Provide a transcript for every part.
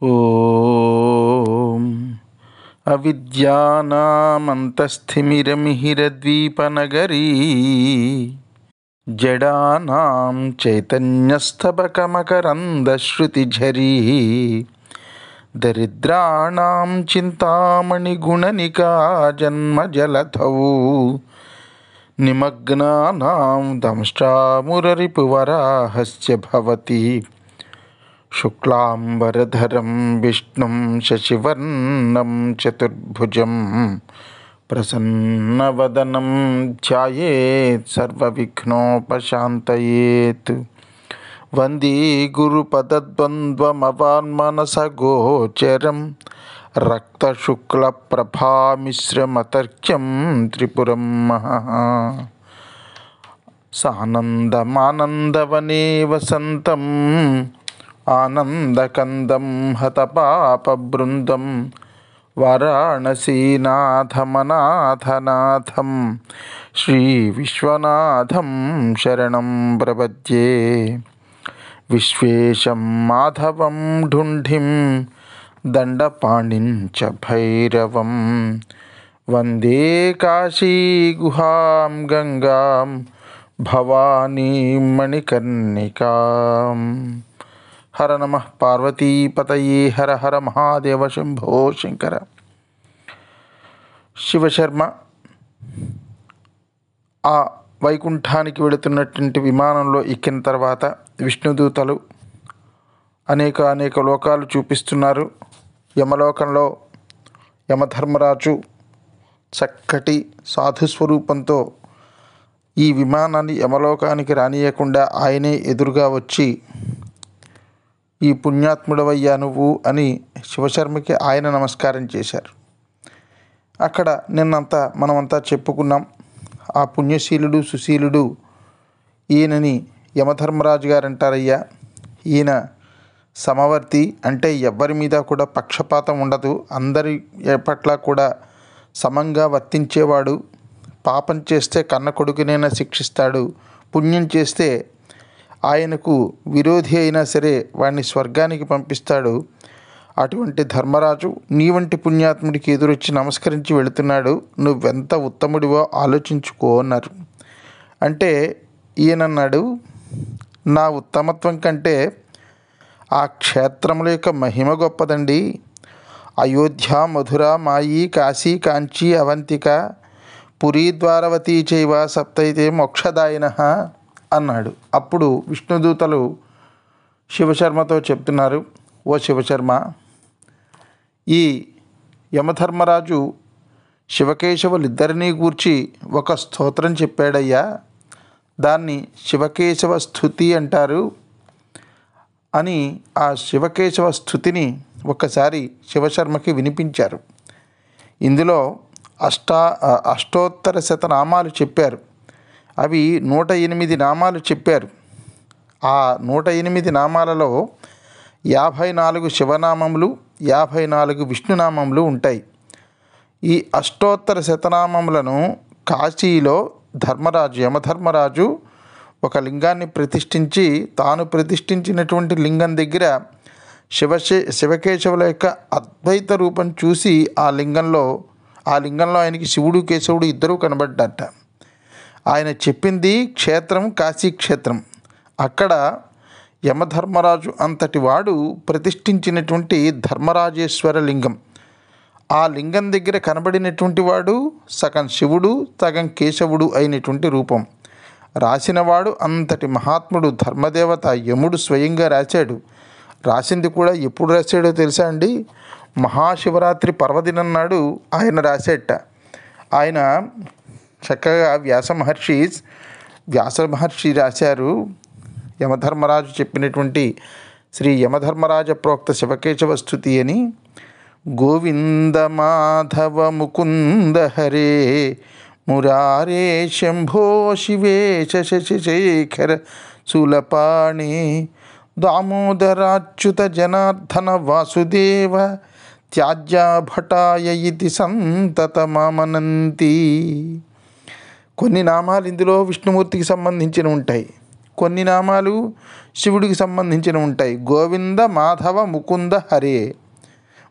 ఓం అవిద్యానామంతస్థిమిరమిహిరద్వీపనగరీ జడానాం చైతన్యస్తబకమకరందశ్రుతిఝరీ దరిద్రాణాం చింతామణిగుణనికా జన్మజలధౌ నిమగ్నానాం దంష్ట్రామురరిపువరాహస్య భవతి శుక్లాంబరధరం విష్ణుం శశివర్ణం చతుర్భుజం ప్రసన్నవదనం ధ్యాయేత్ సర్వవిఘ్నోపశాంతయేత్. వందే గురుపదద్వంద్వమవాన్మనసగోచరం రక్తశుక్లప్రభామిశ్రమతర్క్యం త్రిపురం మహః. సానందమానందవనే వసంతం ఆనందకందం హతపాపబృందం వారాణసీనాథమనాథనాథం శ్రీవిశ్వనాథం శరణం ప్రపద్యే. విశ్వేశం మాధవం ఢుంఢిం దండపాణిం చ భైరవం వందే కాశీగుహాం గంగాం భవానీం మణికర్ణికాం. హర నమః పార్వతీపతయే హర హర మహాదేవ శంభో శంకర. శివశర్మ ఆ వైకుంఠానికి వెళుతున్నటువంటి విమానంలో ఎక్కిన తర్వాత విష్ణుదూతలు అనేక లోకాలు చూపిస్తున్నారు. యమలోకంలో యమధర్మరాజు చక్కటి సాధుస్వరూపంతో ఈ విమానాన్ని యమలోకానికి రానియకుండా ఆయనే ఎదురుగా వచ్చి, ఈ పుణ్యాత్ముడవయ్యా నువ్వు అని శివశర్మకి ఆయన నమస్కారం చేశారు. అక్కడ నిన్నంతా మనమంతా చెప్పుకున్నాం. ఆ పుణ్యశీలుడు సుశీలుడు ఈయనని యమధర్మరాజు గారు అంటారయ్యా. ఈయన సమవర్తి, అంటే ఎవ్వరి మీద కూడా పక్షపాతం ఉండదు, అందరి పట్ల కూడా సమంగా వర్తించేవాడు. పాపం చేస్తే కన్న కొడుకునైనా శిక్షిస్తాడు, పుణ్యం చేస్తే ఆయనకు విరోధి అయినా సరే వాడిని స్వర్గానికి పంపిస్తాడు. అటువంటి ధర్మరాజు నీ వంటి పుణ్యాత్ముడికి ఎదురొచ్చి నమస్కరించి వెళుతున్నాడు, నువ్వెంత ఉత్తముడివో ఆలోచించుకో అన్నారు. అంటే ఈయనన్నాడు, నా ఉత్తమత్వం కంటే ఆ క్షేత్రముల యొక్క మహిమ గొప్పదండి. అయోధ్య, మధుర, మాయి, కాశీ, కాంచీ, అవంతిక, పురీ, ద్వారవతీ చైవ సప్తైతే మోక్షదాయినః అన్నాడు. అప్పుడు విష్ణుదూతలు శివశర్మతో చెప్తున్నారు, ఓ శివశర్మ, ఈ యమధర్మరాజు శివకేశవులిద్దరినీ గూర్చి ఒక స్తోత్రం చెప్పాడయ్యా, దాన్ని శివకేశవ స్తుతి అంటారు అని ఆ శివకేశవ స్తుతిని ఒకసారి శివశర్మకి వినిపించారు. ఇందులో అష్టోత్తర శతనామాలు చెప్పారు. అవి 108 నామాలు చెప్పారు. ఆ 108 నామాలలో 54 శివనామములు, 54 విష్ణునామములు ఉంటాయి. ఈ అష్టోత్తర శతనామములను కాశీలో యమధర్మరాజు ఒక లింగాన్ని ప్రతిష్ఠించి, తాను ప్రతిష్ఠించినటువంటి లింగం దగ్గర శివకేశవుల యొక్క అద్వైత రూపం చూసి ఆ లింగంలో ఆయనకి శివుడు కేశవుడు ఇద్దరూ కనబడ్డట. ఆయన చెప్పింది క్షేత్రం కాశీ క్షేత్రం. అక్కడ యమధర్మరాజు అంతటి వాడు ప్రతిష్ఠించినటువంటి ధర్మరాజేశ్వర లింగం. ఆ లింగం దగ్గర కనబడినటువంటి వాడు సగం శివుడు సగం కేశవుడు అయినటువంటి రూపం. రాసినవాడు అంతటి మహాత్ముడు ధర్మదేవత యముడు స్వయంగా రాశాడు. రాసింది కూడా ఎప్పుడు రాశాడో తెలుసా అండి? మహాశివరాత్రి పర్వదినం నాడు ఆయన రాసేట. ఆయన చక్కగా వ్యాస మహర్షి రాశారు. యమధర్మరాజు చెప్పినటువంటి శ్రీ యమధర్మరాజ ప్రోక్త శివకేశవ స్తుతి అని. గోవింద మాధవ ముకుంద హరే మురారే శంభో శివేశ శశిశేఖర శూలపాణి దామోదరాచ్యుత జనార్దన వాసుదేవ త్యాజ్యాభటాయ ఇది సంతతమనంతి. కొన్ని నామాలు ఇందులో విష్ణుమూర్తికి సంబంధించిన ఉంటాయి, కొన్ని నామాలు శివుడికి సంబంధించిన ఉంటాయి. గోవింద, మాధవ, ముకుంద, హరే,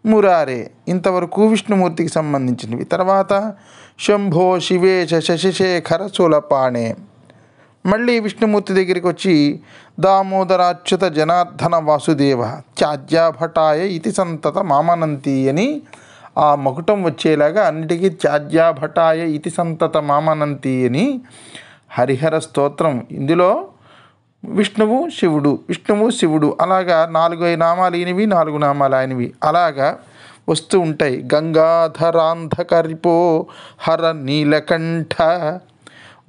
మురారే ఇంతవరకు విష్ణుమూర్తికి సంబంధించినవి. తర్వాత శంభో శివేశ శశిశేఖర శూలపాణే, మళ్ళీ విష్ణుమూర్తి దగ్గరికి వచ్చి దామోదరాచ్యుత జనార్దన వాసుదేవ త్యాజ్యాభటాయ ఇతి సంతత మామనంతి అని ఆ మకుటం వచ్చేలాగా అన్నిటికీ త్యాజ్యాభటాయ ఇతి సంతత మామనంతి అని హరిహర స్తోత్రం. ఇందులో విష్ణువు శివుడు అలాగా 4 నామాలు ఈయనవి, 4 నామాలు ఆయనవి అలాగా వస్తూ ఉంటాయి. గంగాధరాంధకరిపో హర నీలకంఠ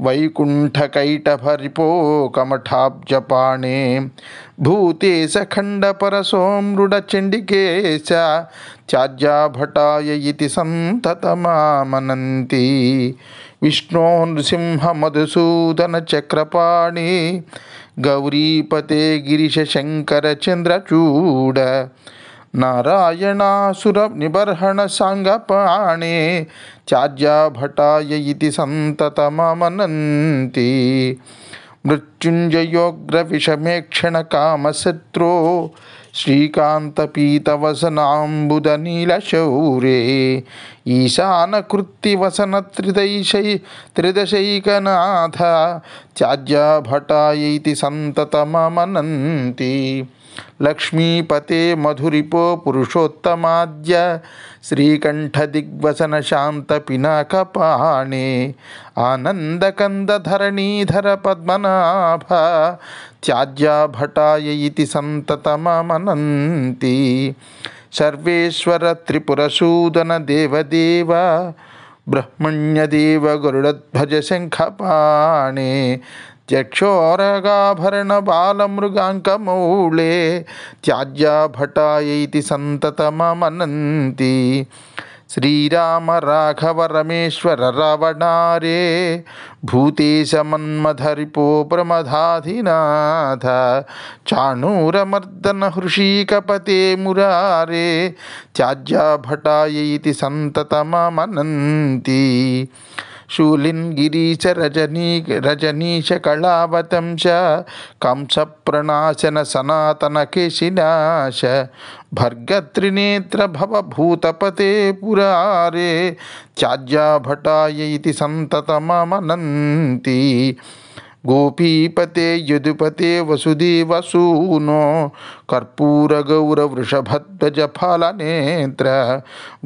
వైకుంఠకైటభరిపో కమఠాబ్జపాణే భూతేశ ఖండపరసోమృడ చండికేశ త్యాజ్యాభటాయ ఇతి సంతతమామనంతి విష్ణో నృసింహ మధుసూదన చక్రపాణి గౌరీపతే గిరిశ శంకర చంద్రచూడ నారాయణాసుర నిబర్హణ సాంగపాణే త్యాజ్యాభటాయ ఇతి సంతతమమనంతి మృత్యుంజయోగ్ర విషమేక్షణ కామశత్రో శ్రీకాంతపీతవసనాంబుద నీలశౌరే ఈశానకృత్తివసన త్రిదశైకనాథ త్యాజ్యాభటాయ ఇతి సంతతమమనంతి లక్ష్మీపతే మధురిపో పురుషోత్తమాద్య శ్రీకంఠదిగ్వసన శాంత పినాకపాణే ఆనందకందధరణీధర పద్మనాభ త్యాజ్యాభటాయ ఇతి సంతతమమనంతి సర్వేశ్వర త్రిపురసూదన దేవదేవ బ్రహ్మణ్యదేవ గరుడధ్వజ శంఖపాణే యక్షోరగాభరణ బాలమృగాంకమౌళే త్యాజ్యాభటాయ ఇతి సంతతమమనంతి శ్రీరామ రాఘవ రమేశ్వర రావణారే భూతేశ మన్మధరిపో ప్రమదాధినాథ చాణూరమర్దన హృషీకపతే మురారే త్యాజ్యాభటాయ ఇతి సంతతమమనంతి శూలిన్ గిరీశ రజనీశ కళావతంశ కంస ప్రణాశన సనాతన కేశినాశ భర్గత్రినేత్ర భవభూతపతే పురారే త్యాజ్యాభటాయ ఇతి సంతతమమనంతి గోపీపతే యదుపతే వసుదేవసూనో కర్పూరగౌరవృషభధ్వజ ఫలనేత్ర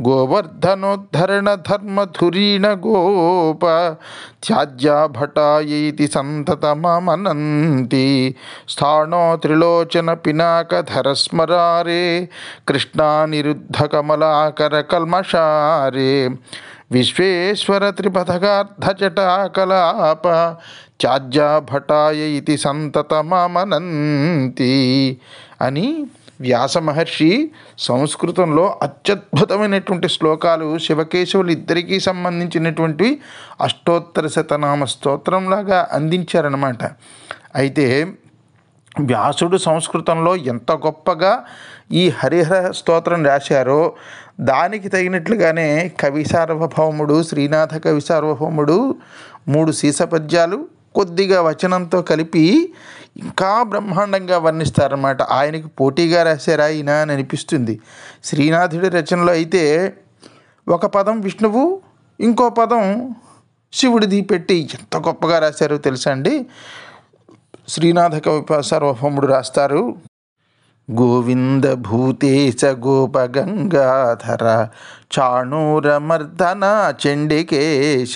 గోవర్ధనోద్ధరణ ధర్మధురీణ గోప త్యాజ్యాభటాయ ఇతి సంతతమమనంతి స్థాణో త్రిలోచన పినాకధర స్మరారే కృష్ణానిరుద్ధ కమలాకర కల్మషారే విశ్వేశ్వర త్రిపథగార్ధజటాకలాప త్యాజ్యాభటాయ ఇతి సంతతమమనంతి అని వ్యాస మహర్షి సంస్కృతంలో అత్యద్భుతమైనటువంటి శ్లోకాలు శివకేశవులు ఇద్దరికీ సంబంధించినటువంటి అష్టోత్తర శతనామ స్తోత్రంలాగా అందించారన్నమాట. అయితే వ్యాసుడు సంస్కృతంలో ఎంత గొప్పగా ఈ హరిహర స్తోత్రం రాశారో దానికి తగినట్లుగానే కవి సార్వభౌముడు శ్రీనాథ కవి సార్వభౌముడు 3 సీసపద్యాలు కొద్దిగా వచనంతో కలిపి ఇంకా బ్రహ్మాండంగా వర్ణిస్తారన్నమాట. ఆయనకి పోటీగా రాశారా ఆయన అని అనిపిస్తుంది. శ్రీనాథుడి రచనలో అయితే ఒక పదం విష్ణువు, ఇంకో పదం శివుడిది పెట్టి ఎంత గొప్పగా రాశారో తెలుసా అండి. శ్రీనాథ కవి సార్వభౌముడు రాస్తారు, గోవింద భూతేశ గోపగంగాధర చాణూరమర్దన చండికేశ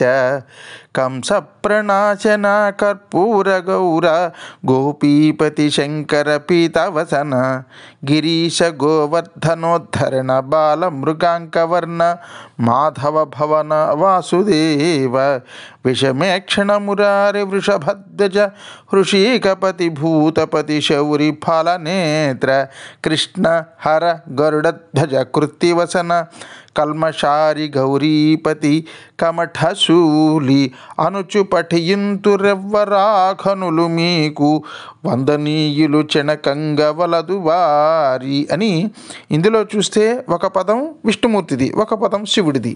కంస ప్రణాశన కర్పూర గౌర గోపీపతి శంకర పీతవసన గిరీశ గోవర్ధనోద్ధరణ బాల మృగాంకవర్ణ మాధవ భవన వాసుదేవ విషమేక్షణ మురారి వృషభధ్వజ హృషీకపతి భూతపతి శౌరి ఫలనేత్ర కృష్ణ హర గరుడధ్వజ కృత్తివసన కల్మషారి గౌరీపతి కమఠశూలి అనుచు పఠియింతురెవ్వరాఘనులు మీకు వందనీయులు చెనకంగవలదు వారి అని ఇందులో చూస్తే ఒక పదం విష్ణుమూర్తిది, ఒక పదం శివుడిది.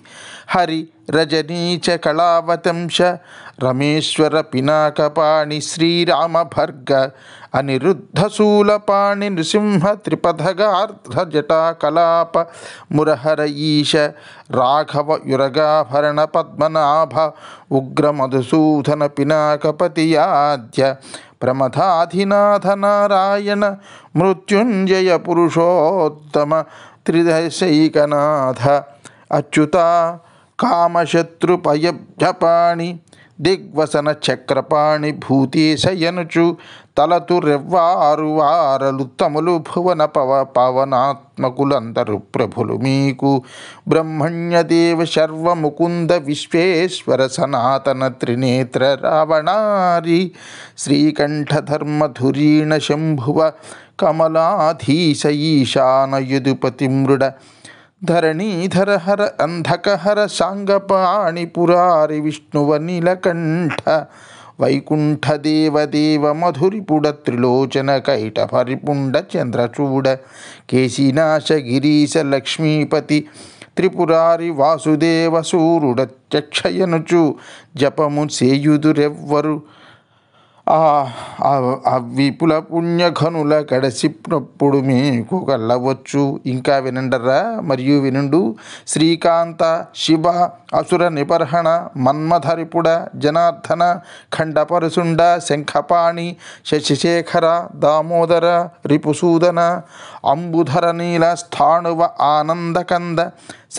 హరి రజనీచ కళావతంశ రమేశ్వర పినాకపాణి శ్రీరామ భర్గ అనిరుద్ధశూలపాణి నృసింహ త్రిపథగార్ధ జటా కలాప మురహర ఈశ రాఘవ యురగాభరణ పద్మనాభ ఉగ్ర మధుసూదన పినాకపతియాద్య ప్రమథాధినాథ నారాయణ మృత్యుంజయ పురుషోత్తమ త్రిదశైకనాథ అచ్యుత కామశత్రుపయభ్యపాణి దిగ్వసన చక్రపాణి భూతేశయనుచు తలతు రెవ్వారు వారలు తములు భువన పవనాత్మకులందరు ప్రభులు మీకు బ్రహ్మణ్యదేవ శర్వముకుంద విశ్వేశ్వర సనాతన త్రినేత్ర రావణారి శ్రీకంఠధర్మధురీణ శంభువ కమలాధీశ ఈశాన యదుపతి మృడ ధరణీధర హర అంధకహర సాంగపాణి పురారి విష్ణువ నీలకంఠ వైకుంఠ దేవదేవ మధురిపుడ త్రిలోచన కైట పరిపుండ చంద్రచూడ కేశీనాశ గిరీశ లక్ష్మీపతి త్రిపురారి వాసుదేవ సూరుడ చక్షయనుచు జపము సేయుదురెవ్వరు విపుల పుణ్యఘనుల కడసిప్పుడు మీకు కళ్ళవచ్చు. ఇంకా వినండరా మరియు వినుండు. శ్రీకాంత శివ అసుర నిపర్హణ మన్మధరిపుడ జనార్దన ఖండపరసుండ శంఖపాణి శశిశేఖర దామోదర రిపుసూదన అంబుధర నీల స్థాణువ ఆనందకంద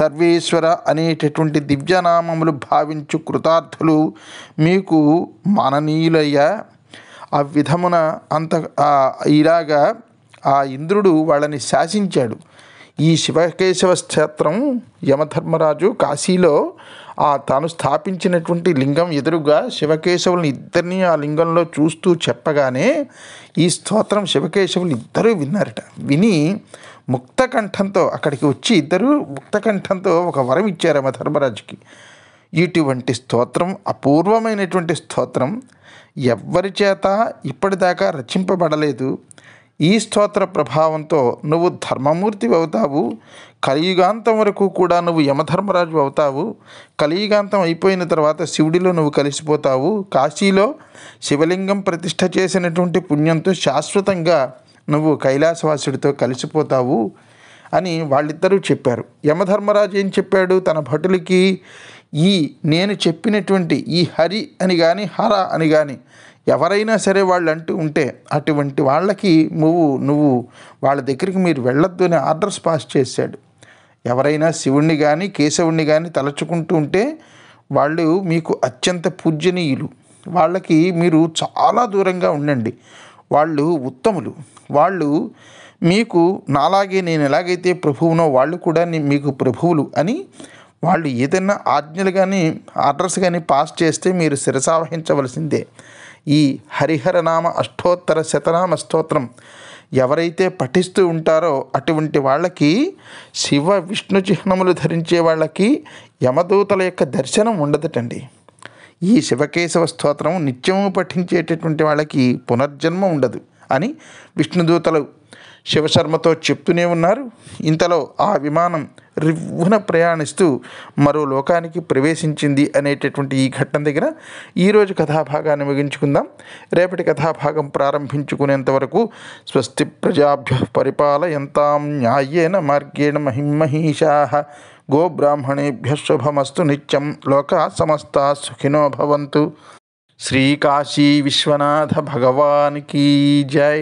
సర్వేశ్వర అనేటటువంటి దివ్యనామములు భావించు కృతార్థులు మీకు మాననీయులయ్య. ఆ విధమున ఇలాగా ఆ ఇంద్రుడు వాళ్ళని శాసించాడు. ఈ శివకేశవ క్షేత్రం యమధర్మరాజు కాశీలో తాను స్థాపించినటువంటి లింగం ఎదురుగా శివకేశవులను ఇద్దరిని ఆ లింగంలో చూస్తూ చెప్పగానే ఈ స్తోత్రం శివకేశవులు ఇద్దరూ విన్నారట. విని ముక్తకంఠంతో అక్కడికి వచ్చి ఇద్దరు ముక్తకంఠంతో ఒక వరం ఇచ్చారు యమధర్మరాజుకి. ఇటువంటి స్తోత్రం అపూర్వమైనటువంటి స్తోత్రం ఎవ్వరి చేత ఇప్పటిదాకా రచింపబడలేదు. ఈ స్తోత్ర ప్రభావంతో నువ్వు ధర్మమూర్తి అవుతావు. కలియుగాంతం వరకు కూడా నువ్వు యమధర్మరాజు అవుతావు. కలియుగాంతం అయిపోయిన తర్వాత శివుడిలో నువ్వు కలిసిపోతావు. కాశీలో శివలింగం ప్రతిష్ఠ చేసినటువంటి పుణ్యంతో శాశ్వతంగా నువ్వు కైలాసవాసుడితో కలిసిపోతావు అని వాళ్ళిద్దరూ చెప్పారు. యమధర్మరాజు ఏం చెప్పాడు తన భటులకి? నేను చెప్పినటువంటి ఈ హరి అని కానీ హర అని కానీ ఎవరైనా సరే వాళ్ళు అంటూ ఉంటే అటువంటి వాళ్ళకి నువ్వు వాళ్ళ దగ్గరికి మీరు వెళ్ళొద్దు అని ఆర్డర్స్ పాస్ చేశాడు. ఎవరైనా శివుణ్ణి కానీ కేశవుణ్ణి కానీ తలచుకుంటూ ఉంటే వాళ్ళు మీకు అత్యంత పూజ్యనీయులు. వాళ్ళకి మీరు చాలా దూరంగా ఉండండి. వాళ్ళు ఉత్తములు. వాళ్ళు మీకు నాలాగే నేను ఎలాగైతే ప్రభువునో వాళ్ళు కూడా మీకు ప్రభువులు అని వాళ్ళు ఏదైనా ఆజ్ఞలు కానీ ఆర్డర్స్ కానీ పాస్ చేస్తే మీరు శిరసావహించవలసిందే. ఈ హరిహరనామ అష్టోత్తర శతనామ స్తోత్రం ఎవరైతే పఠిస్తూ ఉంటారో అటువంటి వాళ్ళకి శివ విష్ణు చిహ్నములు ధరించే వాళ్ళకి యమదూతల యొక్క దర్శనం ఉండదటండి. ఈ శివకేశవ స్తోత్రం నిత్యము పఠించేటటువంటి వాళ్ళకి పునర్జన్మ ఉండదు అని విష్ణుదూతలు శివశర్మతో చెప్తూనే ఉన్నారు. ఇంతలో ఆ విమానం రివ్వున ప్రయాణిస్తూ మరో లోకానికి ప్రవేశించింది అనేటటువంటి ఈ ఘట్టం దగ్గర ఈరోజు కథాభాగాన్ని ముగించుకుందాం. రేపటి కథాభాగం ప్రారంభించుకునేంత వరకు స్వస్తి ప్రజాభ్య పరిపాలయంతాం న్యాయేన మార్గేణ మహిమహీషాః గోబ్రాహ్మణేభ్య శుభమస్తు నిత్యం. లోకా సమస్తా సుఖినో భవంతు. శ్రీ కాశీ విశ్వనాథ భగవాన్ కీ జై.